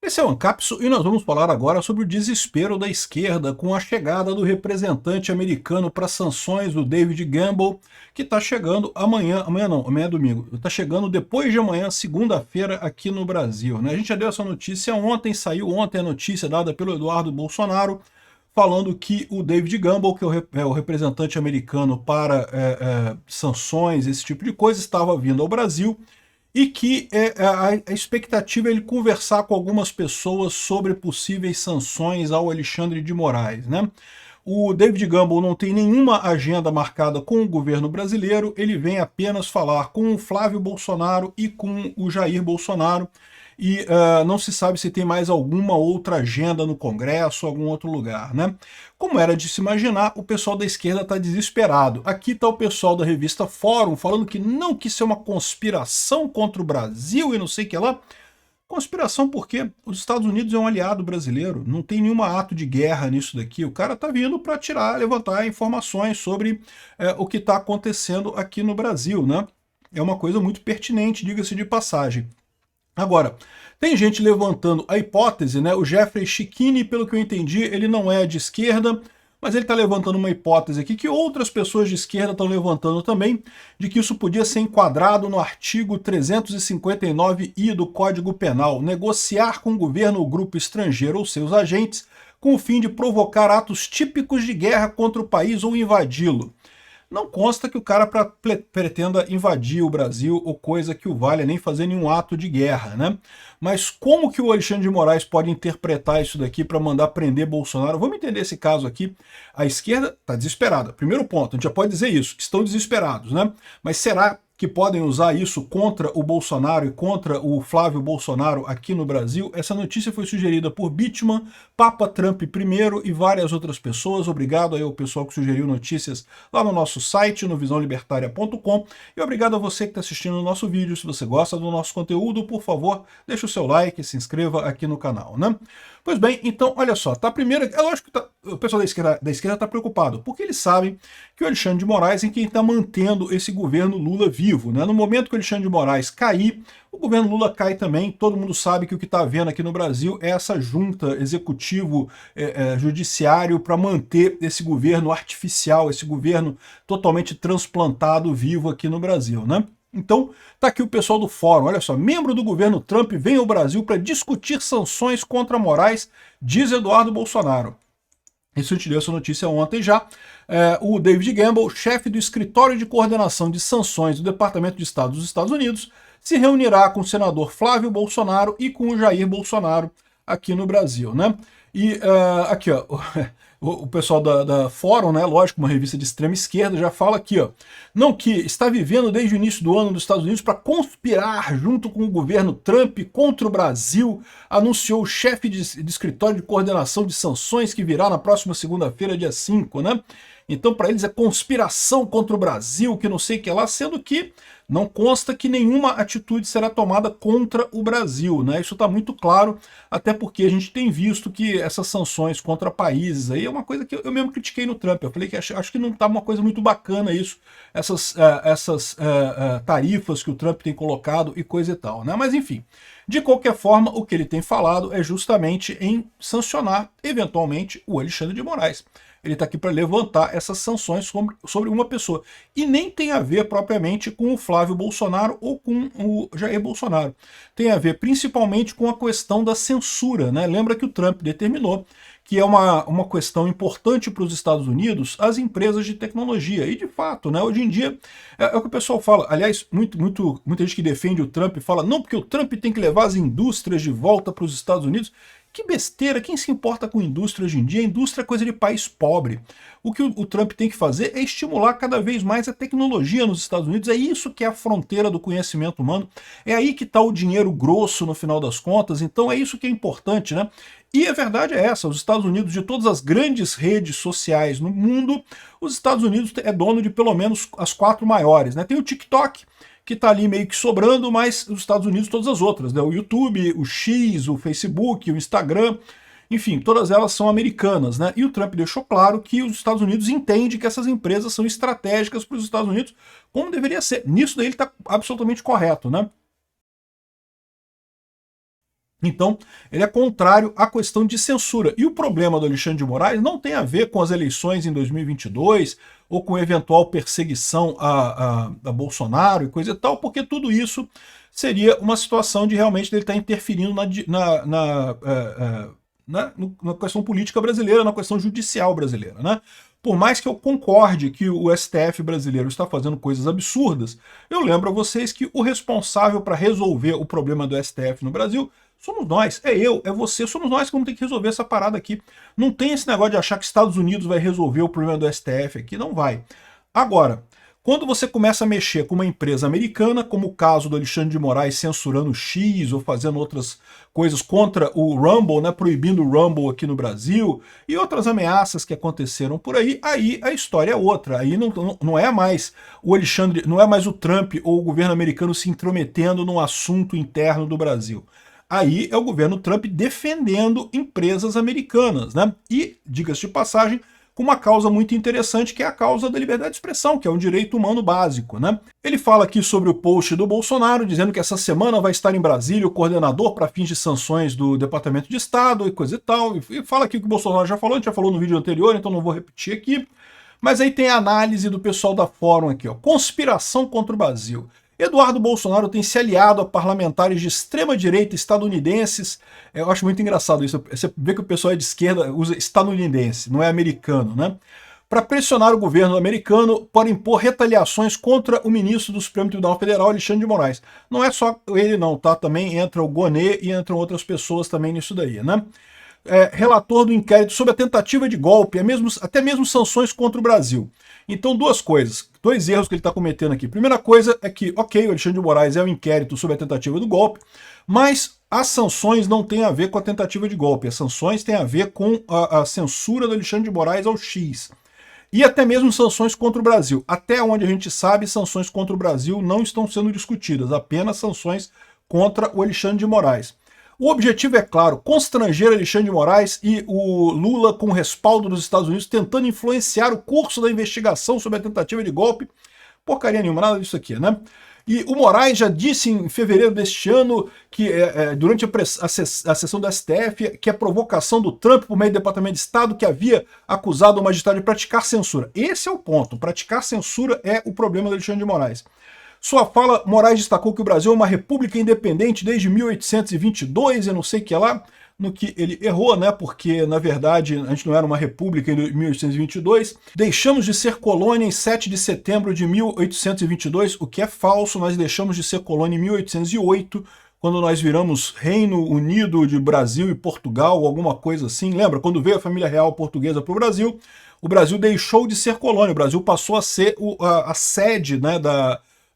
Esse é o Ancapso e nós vamos falar agora sobre o desespero da esquerda com a chegada do representante americano para sanções, o David Gamble, que está chegando amanhã é domingo, está chegando depois de amanhã, segunda-feira, aqui no Brasil, né? A gente já deu essa notícia ontem, saiu ontem a notícia dada pelo Eduardo Bolsonaro, falando que o David Gamble, que é o representante americano para sanções, esse tipo de coisa, estava vindo ao Brasil, e que a expectativa é ele conversar com algumas pessoas sobre possíveis sanções ao Alexandre de Moraes, né? O David Gamble não tem nenhuma agenda marcada com o governo brasileiro, ele vem apenas falar com o Flávio Bolsonaro e com o Jair Bolsonaro, e não se sabe se tem mais alguma outra agenda no Congresso, algum outro lugar, né? Como era de se imaginar, o pessoal da esquerda está desesperado. Aqui está o pessoal da revista Fórum falando que não, que isso é uma conspiração contra o Brasil e não sei o que lá. Conspiração porque os Estados Unidos é um aliado brasileiro, não tem nenhum ato de guerra nisso daqui, o cara está vindo para levantar informações sobre o que está acontecendo aqui no Brasil, né? É uma coisa muito pertinente, diga-se de passagem. Agora, tem gente levantando a hipótese, né? O Jeffrey Schickini, pelo que eu entendi, ele não é de esquerda, mas ele está levantando uma hipótese aqui que outras pessoas de esquerda estão levantando também, de que isso podia ser enquadrado no artigo 359-I do Código Penal, negociar com o governo ou grupo estrangeiro ou seus agentes com o fim de provocar atos típicos de guerra contra o país ou invadi-lo. Não consta que o cara pretenda invadir o Brasil ou coisa que o valha, nem fazer nenhum ato de guerra, né? Mas como que o Alexandre de Moraes pode interpretar isso daqui para mandar prender Bolsonaro? Vamos entender esse caso aqui. A esquerda está desesperada. Primeiro ponto, a gente já pode dizer isso, estão desesperados, né? Mas será que podem usar isso contra o Bolsonaro e contra o Flávio Bolsonaro aqui no Brasil? Essa notícia foi sugerida por Bitman, Papa Trump primeiro e várias outras pessoas. Obrigado aí ao pessoal que sugeriu notícias lá no nosso site, no visãolibertaria.com, e obrigado a você que está assistindo o nosso vídeo. Se você gosta do nosso conteúdo, por favor, deixe o seu like e se inscreva aqui no canal, né? Pois bem, então, olha só, tá primeiro, é lógico que o pessoal da esquerda está preocupado, porque eles sabem que o Alexandre de Moraes é quem está mantendo esse governo Lula vivo, né? No momento que o Alexandre de Moraes cair, o governo Lula cai também. Todo mundo sabe que o que está havendo aqui no Brasil é essa junta executivo judiciário para manter esse governo artificial, esse governo totalmente transplantado vivo aqui no Brasil, né? Então, tá aqui o pessoal do fórum, olha só, membro do governo Trump vem ao Brasil para discutir sanções contra Moraes, diz Eduardo Bolsonaro. Isso a gente deu essa notícia ontem já. O David Gamble, chefe do Escritório de Coordenação de Sanções do Departamento de Estado dos Estados Unidos, se reunirá com o senador Flávio Bolsonaro e com o Jair Bolsonaro aqui no Brasil, né? E aqui, ó, o pessoal da Fórum, né, lógico, uma revista de extrema esquerda, já fala aqui, ó, não, que está vivendo desde o início do ano nos Estados Unidos para conspirar junto com o governo Trump contra o Brasil, anunciou o chefe de escritório de coordenação de sanções que virá na próxima segunda-feira, dia 5, né? Então, para eles é conspiração contra o Brasil, que não sei o que lá, sendo que não consta que nenhuma atitude será tomada contra o Brasil, né? Isso está muito claro, até porque a gente tem visto que essas sanções contra países aí é uma coisa que eu mesmo critiquei no Trump. Eu falei que acho que não está uma coisa muito bacana isso, essas tarifas que o Trump tem colocado e coisa e tal, né? Mas enfim, de qualquer forma, o que ele tem falado é justamente em sancionar, eventualmente, o Alexandre de Moraes. Ele está aqui para levantar essas sanções sobre uma pessoa. E nem tem a ver propriamente com o Flávio Bolsonaro ou com o Jair Bolsonaro. Tem a ver principalmente com a questão da censura, né? Lembra que o Trump determinou que é uma questão importante para os Estados Unidos as empresas de tecnologia. E de fato, né, hoje em dia, é o que o pessoal fala. Aliás, muita gente que defende o Trump fala, não, porque o Trump tem que levar as indústrias de volta para os Estados Unidos. Que besteira, quem se importa com indústria hoje em dia? A indústria é coisa de país pobre. O que o Trump tem que fazer é estimular cada vez mais a tecnologia nos Estados Unidos. É isso que é a fronteira do conhecimento humano. É aí que está o dinheiro grosso no final das contas. Então é isso que é importante, né? E a verdade é essa, os Estados Unidos, de todas as grandes redes sociais no mundo, os Estados Unidos é dono de pelo menos as 4 maiores, né? Tem o TikTok, que está ali meio que sobrando, mas os Estados Unidos todas as outras, né? O YouTube, o X, o Facebook, o Instagram, enfim, todas elas são americanas, né? E o Trump deixou claro que os Estados Unidos entendem que essas empresas são estratégicas para os Estados Unidos, como deveria ser. Nisso daí ele está absolutamente correto, né? Então, ele é contrário à questão de censura. E o problema do Alexandre de Moraes não tem a ver com as eleições em 2022 ou com eventual perseguição a Bolsonaro e coisa e tal, porque tudo isso seria uma situação de realmente ele estar interferindo na questão política brasileira, na questão judicial brasileira, né? Por mais que eu concorde que o STF brasileiro está fazendo coisas absurdas, eu lembro a vocês que o responsável para resolver o problema do STF no Brasil somos nós, é eu, é você, somos nós que vamos ter que resolver essa parada aqui. Não tem esse negócio de achar que Estados Unidos vai resolver o problema do STF aqui, não vai. Agora, quando você começa a mexer com uma empresa americana, como o caso do Alexandre de Moraes censurando o X ou fazendo outras coisas contra o Rumble, né, proibindo o Rumble aqui no Brasil, e outras ameaças que aconteceram por aí a história é outra. Aí não é mais o Alexandre, não é mais o Trump ou o governo americano se intrometendo num assunto interno do Brasil. Aí é o governo Trump defendendo empresas americanas, né? E, diga-se de passagem, com uma causa muito interessante, que é a causa da liberdade de expressão, que é um direito humano básico, né? Ele fala aqui sobre o post do Bolsonaro, dizendo que essa semana vai estar em Brasília o coordenador para fins de sanções do Departamento de Estado e coisa e tal, e fala aqui o que o Bolsonaro já falou, a gente já falou no vídeo anterior, então não vou repetir aqui. Mas aí tem a análise do pessoal da Fórum aqui, ó, conspiração contra o Brasil. Eduardo Bolsonaro tem se aliado a parlamentares de extrema-direita estadunidenses. Eu acho muito engraçado isso. Você vê que o pessoal é de esquerda usa estadunidense, não é americano, né? Para pressionar o governo americano para impor retaliações contra o ministro do Supremo Tribunal Federal, Alexandre de Moraes. Não é só ele não, tá? Também entra o Gonê e entram outras pessoas também nisso daí, né? Relator do inquérito sobre a tentativa de golpe, até mesmo sanções contra o Brasil. Então, duas coisas, dois erros que ele está cometendo aqui. Primeira coisa é que, ok, o Alexandre de Moraes é um inquérito sobre a tentativa do golpe, mas as sanções não têm a ver com a tentativa de golpe. As sanções têm a ver com a censura do Alexandre de Moraes ao X. E até mesmo sanções contra o Brasil. Até onde a gente sabe, sanções contra o Brasil não estão sendo discutidas, apenas sanções contra o Alexandre de Moraes. O objetivo é claro, constranger Alexandre de Moraes e o Lula com o respaldo dos Estados Unidos tentando influenciar o curso da investigação sobre a tentativa de golpe. Porcaria nenhuma, nada disso aqui, né? E o Moraes já disse em fevereiro deste ano, que durante a sessão do STF, que a provocação do Trump por meio do Departamento de Estado, que havia acusado o magistrado de praticar censura. Esse é o ponto, praticar censura é o problema do Alexandre de Moraes. Sua fala, Moraes destacou que o Brasil é uma república independente desde 1822, eu não sei o que lá, no que ele errou, né? Porque, na verdade, a gente não era uma república em 1822. Deixamos de ser colônia em 7 de setembro de 1822, o que é falso, nós deixamos de ser colônia em 1808, quando nós viramos Reino Unido de Brasil e Portugal, alguma coisa assim. Lembra? Quando veio a família real portuguesa para o Brasil deixou de ser colônia, o Brasil passou a ser a sede, né,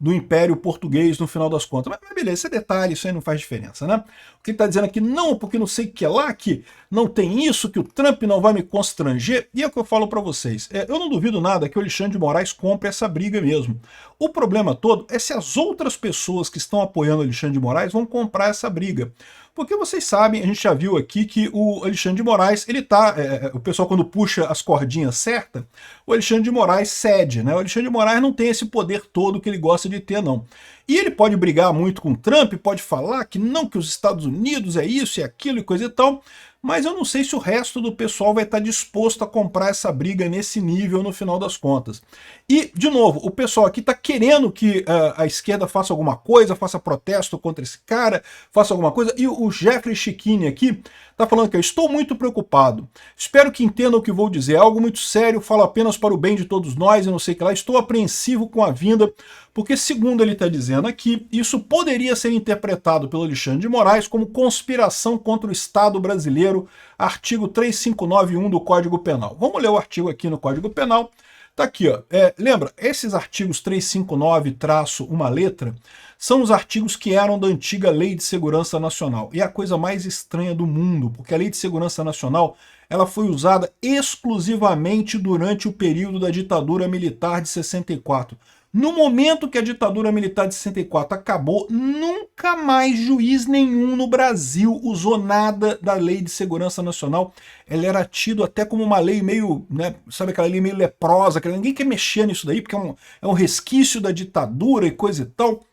do Império Português no final das contas. Mas beleza, esse é detalhe, isso aí não faz diferença, né? O que ele está dizendo aqui, não, porque não sei o que é lá, que não tem isso, que o Trump não vai me constranger, e é o que eu falo para vocês. Eu não duvido nada que o Alexandre de Moraes compre essa briga mesmo. O problema todo é se as outras pessoas que estão apoiando o Alexandre de Moraes vão comprar essa briga. Porque vocês sabem, a gente já viu aqui que o Alexandre de Moraes, ele tá, o pessoal quando puxa as cordinhas certas, o Alexandre de Moraes cede, né? O Alexandre de Moraes não tem esse poder todo que ele gosta de ter, não. E ele pode brigar muito com o Trump, pode falar que não, que os Estados Unidos é isso e aquilo e coisa e tal, mas eu não sei se o resto do pessoal vai estar disposto a comprar essa briga nesse nível no final das contas. E, de novo, o pessoal aqui está querendo que a esquerda faça alguma coisa, faça protesto contra esse cara, faça alguma coisa, e o Jeffrey Chiquini aqui está falando que eu estou muito preocupado, espero que entendam o que vou dizer, é algo muito sério, falo apenas para o bem de todos nós e não sei o que lá, estou apreensivo com a vinda, porque segundo ele está dizendo aqui, isso poderia ser interpretado pelo Alexandre de Moraes como conspiração contra o Estado brasileiro, artigo 3591 do Código Penal. Vamos ler o artigo aqui no Código Penal. Tá aqui, ó. Lembra, esses artigos 359 traço uma letra são os artigos que eram da antiga Lei de Segurança Nacional. E é a coisa mais estranha do mundo, porque a Lei de Segurança Nacional ela foi usada exclusivamente durante o período da ditadura militar de 64. No momento que a ditadura militar de 64 acabou, nunca mais juiz nenhum no Brasil usou nada da Lei de Segurança Nacional. Ela era tido até como uma lei meio, né, sabe aquela lei meio leprosa, que ninguém quer mexer nisso daí, porque é um resquício da ditadura e coisa e tal.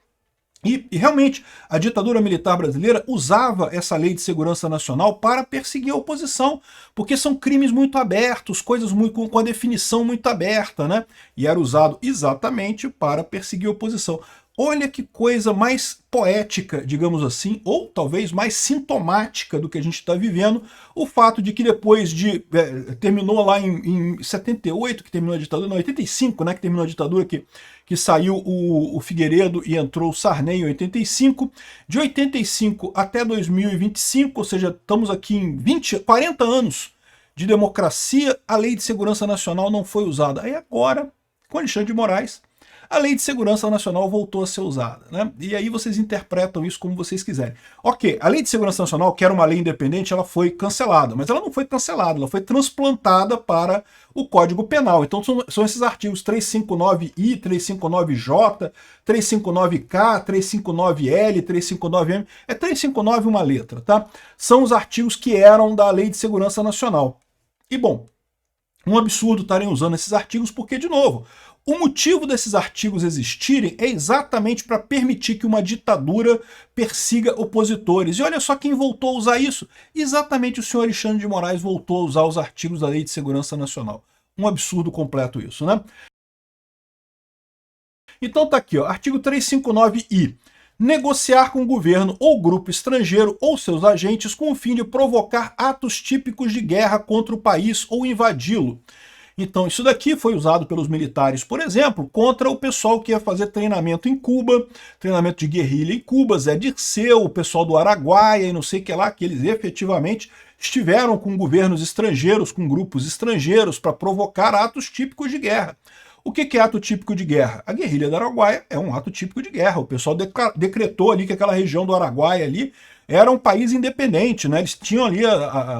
E realmente, a ditadura militar brasileira usava essa lei de segurança nacional para perseguir a oposição, porque são crimes muito abertos, coisas muito, com a definição muito aberta, né? E era usado exatamente para perseguir a oposição. Olha que coisa mais poética, digamos assim, ou talvez mais sintomática do que a gente está vivendo, o fato de que depois de... terminou lá em 78, que terminou a ditadura, não, 85, né, que terminou a ditadura, que saiu o Figueiredo e entrou o Sarney em 85, de 85 até 2025, ou seja, estamos aqui em 40 anos de democracia, a Lei de Segurança Nacional não foi usada. Aí agora, com Alexandre de Moraes, a Lei de Segurança Nacional voltou a ser usada, né? E aí vocês interpretam isso como vocês quiserem. Ok, a Lei de Segurança Nacional, que era uma lei independente, ela foi cancelada, mas ela não foi cancelada, ela foi transplantada para o Código Penal. Então são esses artigos 359I, 359J, 359K, 359L, 359M, é 359 uma letra, tá? São os artigos que eram da Lei de Segurança Nacional. E bom, um absurdo estarem usando esses artigos porque, de novo, o motivo desses artigos existirem é exatamente para permitir que uma ditadura persiga opositores. E olha só quem voltou a usar isso. Exatamente o senhor Alexandre de Moraes voltou a usar os artigos da Lei de Segurança Nacional. Um absurdo completo isso, né? Então tá aqui, ó, artigo 359I. Negociar com o governo ou grupo estrangeiro ou seus agentes com o fim de provocar atos típicos de guerra contra o país ou invadi-lo. Então isso daqui foi usado pelos militares, por exemplo, contra o pessoal que ia fazer treinamento em Cuba, treinamento de guerrilha em Cuba, Zé Dirceu, o pessoal do Araguaia e não sei o que lá, que eles efetivamente estiveram com governos estrangeiros, com grupos estrangeiros, para provocar atos típicos de guerra. O que é ato típico de guerra? A guerrilha do Araguaia é um ato típico de guerra. O pessoal decretou ali que aquela região do Araguaia ali era um país independente, né? Eles tinham ali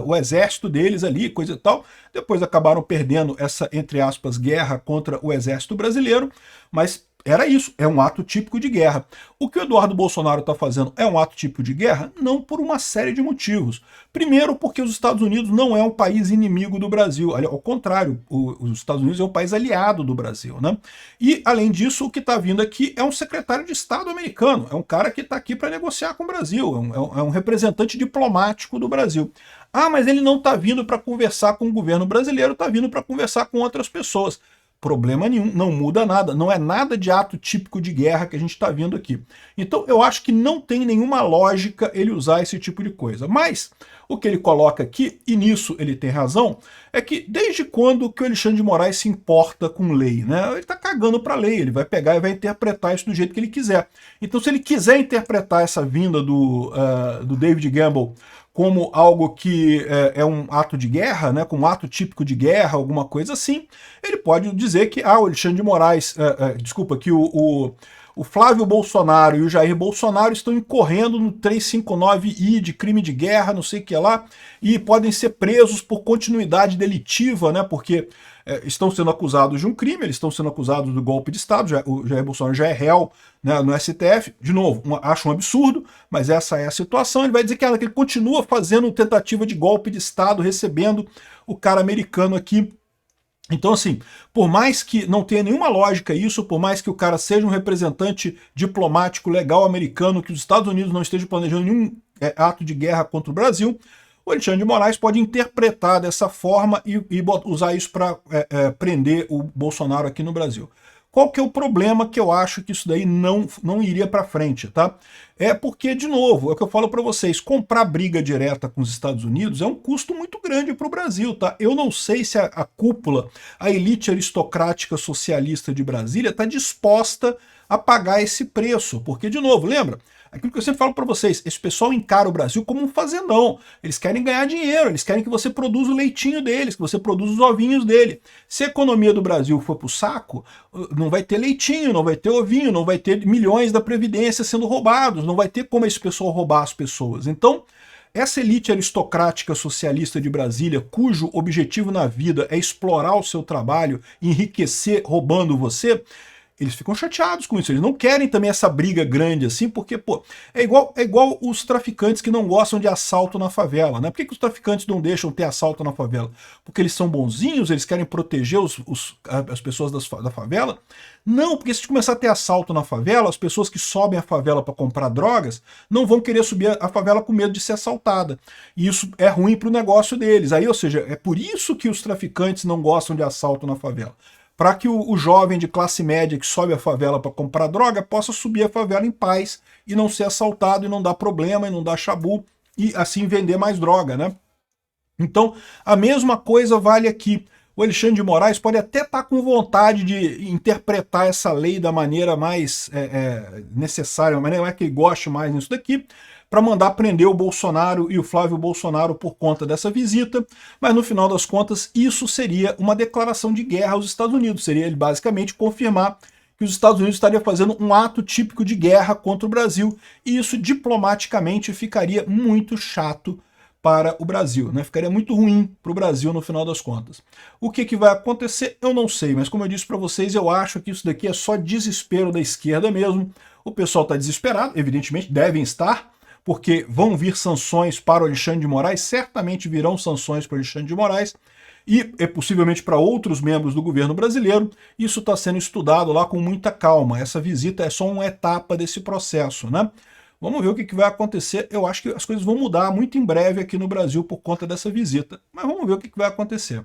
o exército deles ali, coisa e tal. Depois acabaram perdendo essa, entre aspas, guerra contra o exército brasileiro, mas era isso, é um ato típico de guerra. O que o Eduardo Bolsonaro está fazendo é um ato típico de guerra? Não, por uma série de motivos. Primeiro, porque os Estados Unidos não é um país inimigo do Brasil. Ao contrário, os Estados Unidos é um país aliado do Brasil, né? E, além disso, o que está vindo aqui é um secretário de Estado americano. É um cara que está aqui para negociar com o Brasil. É um representante diplomático do Brasil. Ah, mas ele não está vindo para conversar com o governo brasileiro, está vindo para conversar com outras pessoas. Problema nenhum, não muda nada, não é nada de ato típico de guerra que a gente está vendo aqui. Então eu acho que não tem nenhuma lógica ele usar esse tipo de coisa. Mas o que ele coloca aqui, e nisso ele tem razão, é que desde quando que o Alexandre de Moraes se importa com lei, né? Ele está cagando para a lei, ele vai pegar e vai interpretar isso do jeito que ele quiser. Então se ele quiser interpretar essa vinda do David Gamble como algo que é um ato de guerra, né, como um ato típico de guerra, alguma coisa assim, ele pode dizer que o Alexandre de Moraes, desculpa, que o Flávio Bolsonaro e o Jair Bolsonaro estão incorrendo no 359I de crime de guerra, não sei o que lá, e podem ser presos por continuidade delitiva, né, porque estão sendo acusados de um crime, eles estão sendo acusados do golpe de Estado, o Jair Bolsonaro já é réu, né, no STF, de novo, acho um absurdo, mas essa é a situação. Ele vai dizer que ele continua fazendo tentativa de golpe de Estado, recebendo o cara americano aqui. Então, assim, por mais que não tenha nenhuma lógica isso, por mais que o cara seja um representante diplomático legal americano, que os Estados Unidos não estejam planejando nenhum ato de guerra contra o Brasil, o Alexandre de Moraes pode interpretar dessa forma e usar isso para prender o Bolsonaro aqui no Brasil. Qual que é o problema que eu acho que isso daí não iria para frente, tá? É porque, de novo, é o que eu falo para vocês, comprar briga direta com os Estados Unidos é um custo muito grande para o Brasil, tá? Eu não sei se a cúpula, a elite aristocrática socialista de Brasília está disposta a pagar esse preço, porque, de novo, lembra? Aquilo que eu sempre falo para vocês, esse pessoal encara o Brasil como um fazendão. Eles querem ganhar dinheiro, eles querem que você produza o leitinho deles, que você produza os ovinhos dele. Se a economia do Brasil for pro saco, não vai ter leitinho, não vai ter ovinho, não vai ter milhões da Previdência sendo roubados, não vai ter como esse pessoal roubar as pessoas. Então, essa elite aristocrática socialista de Brasília, cujo objetivo na vida é explorar o seu trabalho, enriquecer roubando você, eles ficam chateados com isso, eles não querem também essa briga grande assim, porque, pô, é igual os traficantes que não gostam de assalto na favela, né? Por que os traficantes não deixam ter assalto na favela? Porque eles são bonzinhos, eles querem proteger as pessoas da favela? Não, porque se começar a ter assalto na favela, as pessoas que sobem a favela para comprar drogas não vão querer subir a favela com medo de ser assaltada. E isso é ruim para o negócio deles. Aí, ou seja, é por isso que os traficantes não gostam de assalto na favela. Para que o jovem de classe média que sobe a favela para comprar droga possa subir a favela em paz e não ser assaltado e não dar problema e não dar chabu e assim vender mais droga, né? Então, a mesma coisa vale aqui. O Alexandre de Moraes pode até estar com vontade de interpretar essa lei da maneira mais necessária, mas não é que ele goste mais nisso daqui, para mandar prender o Bolsonaro e o Flávio Bolsonaro por conta dessa visita, mas no final das contas isso seria uma declaração de guerra aos Estados Unidos, seria ele basicamente confirmar que os Estados Unidos estariam fazendo um ato típico de guerra contra o Brasil, e isso diplomaticamente ficaria muito chato para o Brasil, né? Ficaria muito ruim para o Brasil no final das contas. O que vai acontecer, eu não sei, mas como eu disse para vocês, eu acho que isso daqui é só desespero da esquerda mesmo. O pessoal está desesperado, evidentemente devem estar, porque vão vir sanções para o Alexandre de Moraes, certamente virão sanções para o Alexandre de Moraes, e possivelmente para outros membros do governo brasileiro. Isso está sendo estudado lá com muita calma. Essa visita é só uma etapa desse processo, né? Vamos ver o que vai acontecer. Eu acho que as coisas vão mudar muito em breve aqui no Brasil por conta dessa visita. Mas vamos ver o que vai acontecer.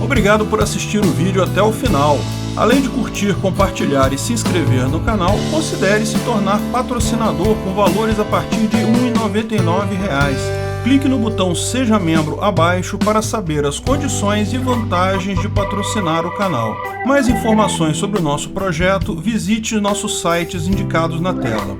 Obrigado por assistir o vídeo até o final. Além de curtir, compartilhar e se inscrever no canal, considere se tornar patrocinador com valores a partir de R$ 1,99. Clique no botão Seja Membro abaixo para saber as condições e vantagens de patrocinar o canal. Mais informações sobre o nosso projeto, visite nossos sites indicados na tela.